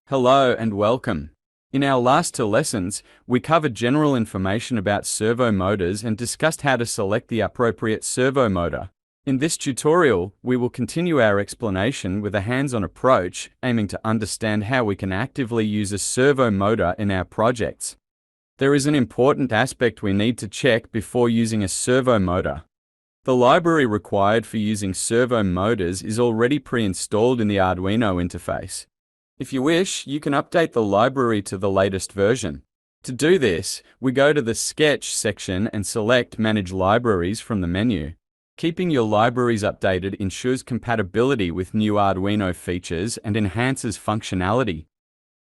Hello and welcome. In our last two lessons, we covered general information about servo motors and discussed how to select the appropriate servo motor. In this tutorial, we will continue our explanation with a hands-on approach, aiming to understand how we can actively use a servo motor in our projects. There is an important aspect we need to check before using a servo motor. The library required for using servo motors is already pre-installed in the Arduino interface. If you wish, you can update the library to the latest version. To do this, we go to the Sketch section and select Manage Libraries from the menu. Keeping your libraries updated ensures compatibility with new Arduino features and enhances functionality.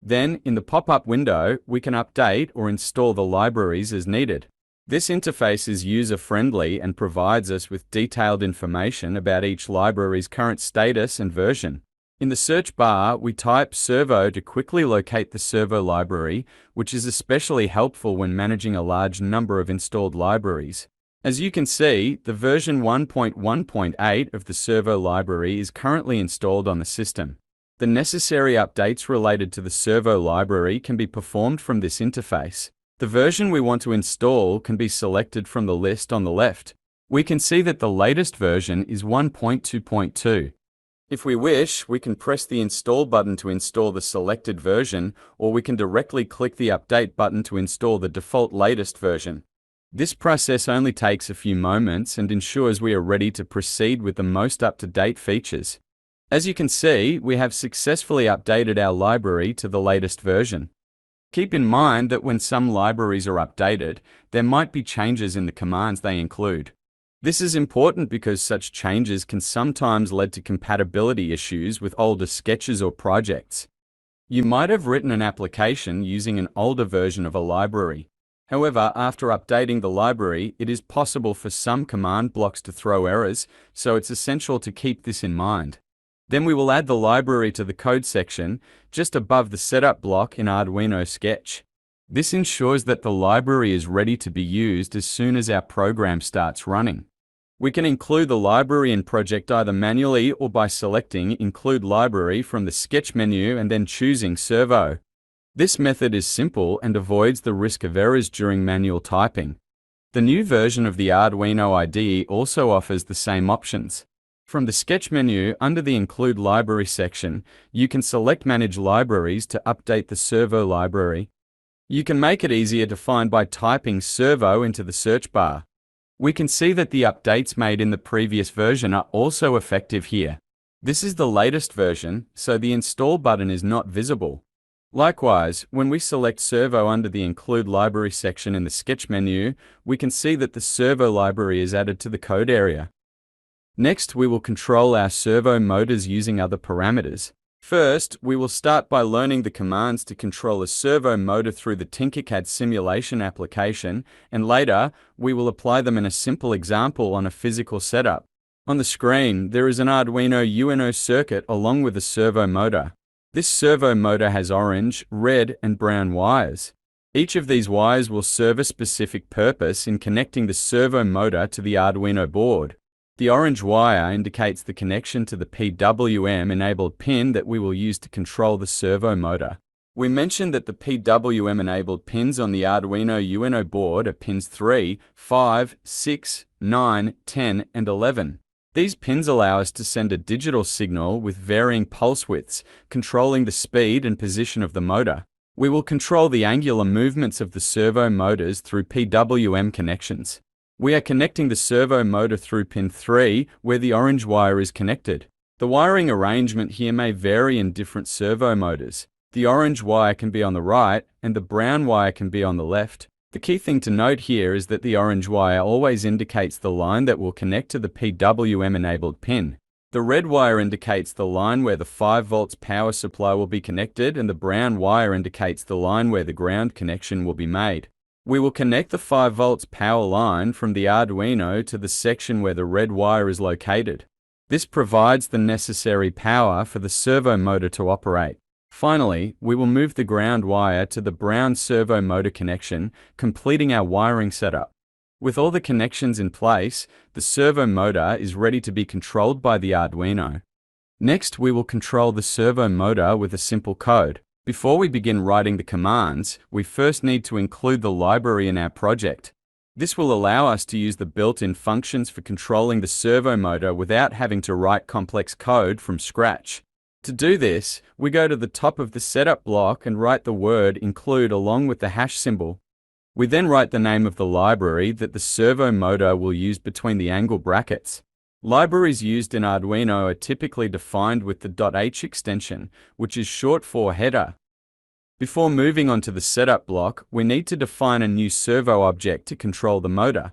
Then, in the pop-up window, we can update or install the libraries as needed. This interface is user-friendly and provides us with detailed information about each library's current status and version. In the search bar, we type Servo to quickly locate the servo library, which is especially helpful when managing a large number of installed libraries. As you can see, the version 1.1.8 of the servo library is currently installed on the system. The necessary updates related to the servo library can be performed from this interface. The version we want to install can be selected from the list on the left. We can see that the latest version is 1.2.2. If we wish, we can press the Install button to install the selected version, or we can directly click the Update button to install the default latest version. This process only takes a few moments and ensures we are ready to proceed with the most up-to-date features. As you can see, we have successfully updated our library to the latest version. Keep in mind that when some libraries are updated, there might be changes in the commands they include. This is important because such changes can sometimes lead to compatibility issues with older sketches or projects. You might have written an application using an older version of a library. However, after updating the library, it is possible for some command blocks to throw errors, so it's essential to keep this in mind. Then we will add the library to the code section, just above the setup block in Arduino Sketch. This ensures that the library is ready to be used as soon as our program starts running. We can include the library in project either manually or by selecting Include Library from the Sketch menu and then choosing Servo. This method is simple and avoids the risk of errors during manual typing. The new version of the Arduino IDE also offers the same options. From the Sketch menu, under the Include Library section, you can select Manage Libraries to update the Servo library. You can make it easier to find by typing Servo into the search bar. We can see that the updates made in the previous version are also effective here. This is the latest version, so the Install button is not visible. Likewise, when we select Servo under the Include Library section in the Sketch menu, we can see that the Servo library is added to the code area. Next, we will control our servo motors using other parameters. First, we will start by learning the commands to control a servo motor through the Tinkercad simulation application, and later, we will apply them in a simple example on a physical setup. On the screen, there is an Arduino Uno circuit along with a servo motor. This servo motor has orange, red, and brown wires. Each of these wires will serve a specific purpose in connecting the servo motor to the Arduino board. The orange wire indicates the connection to the PWM-enabled pin that we will use to control the servo motor. We mentioned that the PWM-enabled pins on the Arduino Uno board are pins 3, 5, 6, 9, 10, and 11. These pins allow us to send a digital signal with varying pulse widths, controlling the speed and position of the motor. We will control the angular movements of the servo motors through PWM connections. We are connecting the servo motor through pin 3, where the orange wire is connected. The wiring arrangement here may vary in different servo motors. The orange wire can be on the right, and the brown wire can be on the left. The key thing to note here is that the orange wire always indicates the line that will connect to the PWM-enabled pin. The red wire indicates the line where the 5 volts power supply will be connected, and the brown wire indicates the line where the ground connection will be made. We will connect the 5 volts power line from the Arduino to the section where the red wire is located. This provides the necessary power for the servo motor to operate. Finally, we will move the ground wire to the brown servo motor connection, completing our wiring setup. With all the connections in place, the servo motor is ready to be controlled by the Arduino. Next, we will control the servo motor with a simple code. Before we begin writing the commands, we first need to include the library in our project. This will allow us to use the built-in functions for controlling the servo motor without having to write complex code from scratch. To do this, we go to the top of the setup block and write the word include along with the hash symbol. We then write the name of the library that the servo motor will use between the angle brackets. Libraries used in Arduino are typically defined with the .h extension, which is short for header. Before moving on to the setup block, we need to define a new servo object to control the motor.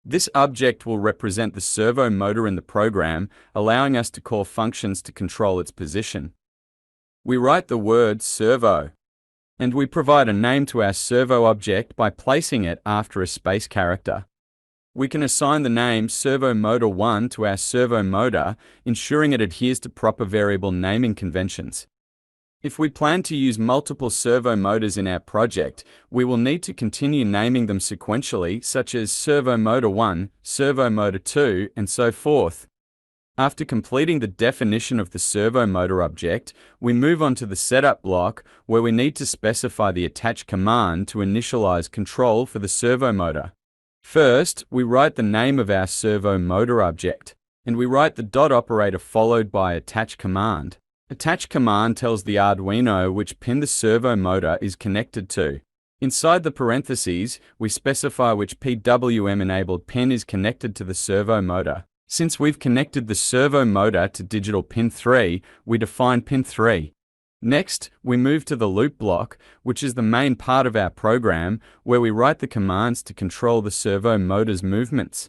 This object will represent the servo motor in the program, allowing us to call functions to control its position. We write the word servo, and we provide a name to our servo object by placing it after a space character. We can assign the name servo motor 1 to our servo motor, ensuring it adheres to proper variable naming conventions. If we plan to use multiple servo motors in our project, we will need to continue naming them sequentially, such as servo motor 1, servo motor 2, and so forth. After completing the definition of the servo motor object, we move on to the setup block, where we need to specify the attach command to initialize control for the servo motor. First, we write the name of our servo motor object, and we write the dot operator followed by attach command. Attach command tells the Arduino which pin the servo motor is connected to. Inside the parentheses, we specify which PWM-enabled pin is connected to the servo motor. Since we've connected the servo motor to digital pin 3, we define pin 3. Next, we move to the loop block, which is the main part of our program, where we write the commands to control the servo motor's movements.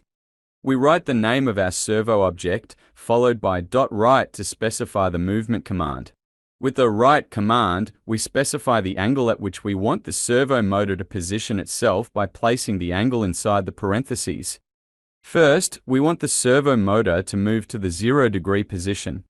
We write the name of our servo object, followed by .write to specify the movement command. With the write command, we specify the angle at which we want the servo motor to position itself by placing the angle inside the parentheses. First, we want the servo motor to move to the 0-degree position.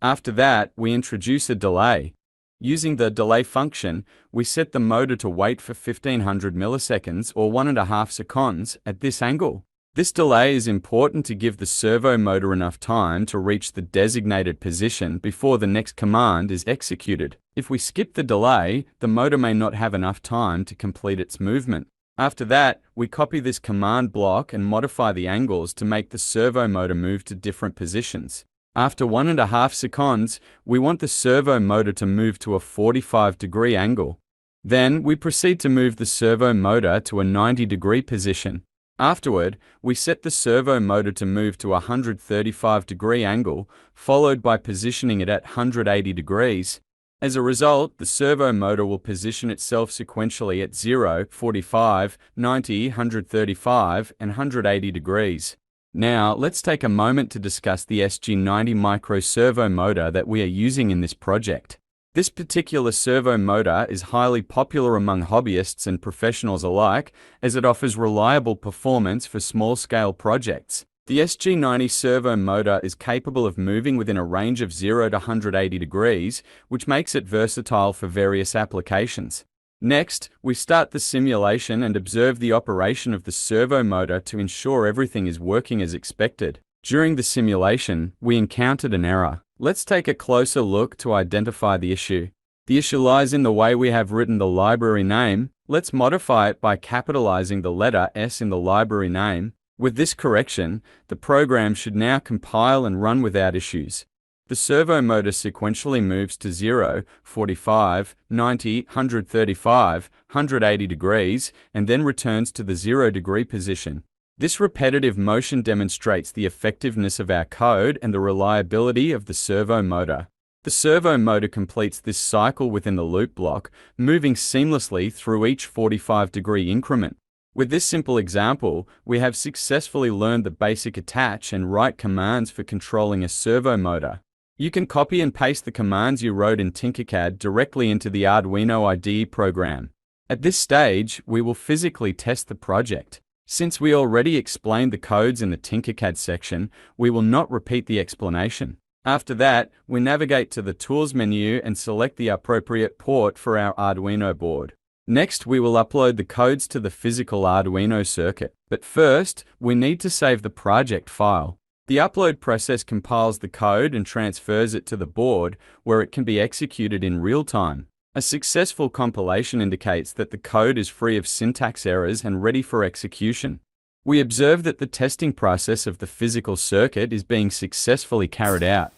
After that, we introduce a delay. Using the delay function, we set the motor to wait for 1500 milliseconds or 1.5 seconds at this angle. This delay is important to give the servo motor enough time to reach the designated position before the next command is executed. If we skip the delay, the motor may not have enough time to complete its movement. After that, we copy this command block and modify the angles to make the servo motor move to different positions. After 1.5 seconds, we want the servo motor to move to a 45-degree angle. Then, we proceed to move the servo motor to a 90-degree position. Afterward, we set the servo motor to move to a 135-degree angle, followed by positioning it at 180 degrees. As a result, the servo motor will position itself sequentially at 0, 45, 90, 135, and 180 degrees. Now, let's take a moment to discuss the SG90 micro servo motor that we are using in this project. This particular servo motor is highly popular among hobbyists and professionals alike, as it offers reliable performance for small-scale projects. The SG90 servo motor is capable of moving within a range of 0 to 180 degrees, which makes it versatile for various applications. Next, we start the simulation and observe the operation of the servo motor to ensure everything is working as expected. During the simulation, we encountered an error. Let's take a closer look to identify the issue. The issue lies in the way we have written the library name. Let's modify it by capitalizing the letter S in the library name. With this correction, the program should now compile and run without issues. The servo motor sequentially moves to 0, 45, 90, 135, 180 degrees, and then returns to the 0-degree position. This repetitive motion demonstrates the effectiveness of our code and the reliability of the servo motor. The servo motor completes this cycle within the loop block, moving seamlessly through each 45-degree increment. With this simple example, we have successfully learned the basic attach and write commands for controlling a servo motor. You can copy and paste the commands you wrote in Tinkercad directly into the Arduino IDE program. At this stage, we will physically test the project. Since we already explained the codes in the Tinkercad section, we will not repeat the explanation. After that, we navigate to the Tools menu and select the appropriate port for our Arduino board. Next, we will upload the codes to the physical Arduino circuit. But first, we need to save the project file. The upload process compiles the code and transfers it to the board, where it can be executed in real time. A successful compilation indicates that the code is free of syntax errors and ready for execution. We observe that the testing process of the physical circuit is being successfully carried out.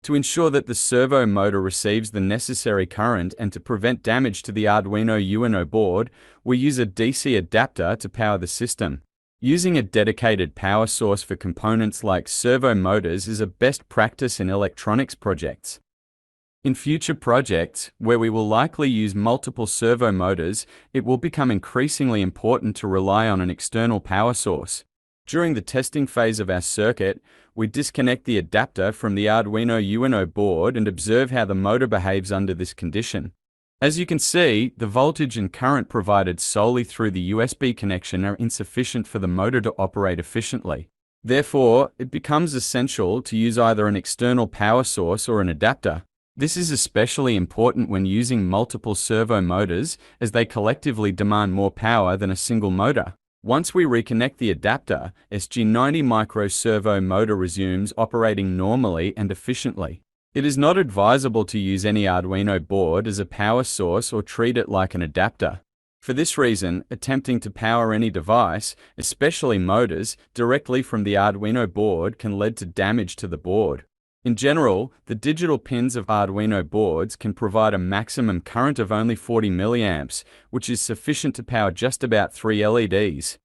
To ensure that the servo motor receives the necessary current and to prevent damage to the Arduino Uno board, we use a DC adapter to power the system. Using a dedicated power source for components like servo motors is a best practice in electronics projects. In future projects, where we will likely use multiple servo motors, it will become increasingly important to rely on an external power source. During the testing phase of our circuit, we disconnect the adapter from the Arduino Uno board and observe how the motor behaves under this condition. As you can see, the voltage and current provided solely through the USB connection are insufficient for the motor to operate efficiently. Therefore, it becomes essential to use either an external power source or an adapter. This is especially important when using multiple servo motors, as they collectively demand more power than a single motor. Once we reconnect the adapter, SG90 micro servo motor resumes operating normally and efficiently. It is not advisable to use any Arduino board as a power source or treat it like an adapter. For this reason, attempting to power any device, especially motors, directly from the Arduino board can lead to damage to the board. In general, the digital pins of Arduino boards can provide a maximum current of only 40 milliamps, which is sufficient to power just about 3 LEDs.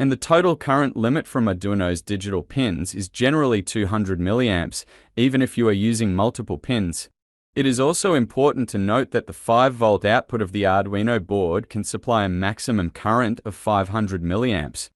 And the total current limit from Arduino's digital pins is generally 200 milliamps, even if you are using multiple pins. It is also important to note that the 5-volt output of the Arduino board can supply a maximum current of 500 milliamps.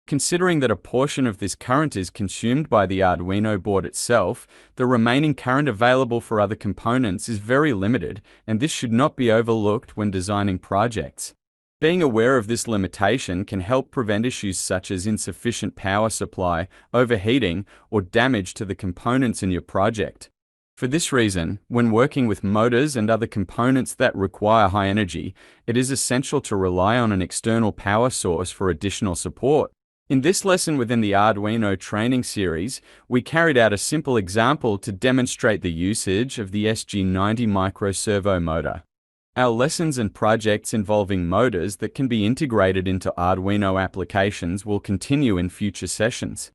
Considering that a portion of this current is consumed by the Arduino board itself, the remaining current available for other components is very limited, and this should not be overlooked when designing projects. Being aware of this limitation can help prevent issues such as insufficient power supply, overheating, or damage to the components in your project. For this reason, when working with motors and other components that require high energy, it is essential to rely on an external power source for additional support. In this lesson within the Arduino training series, we carried out a simple example to demonstrate the usage of the SG90 micro servo motor. Our lessons and projects involving motors that can be integrated into Arduino applications will continue in future sessions.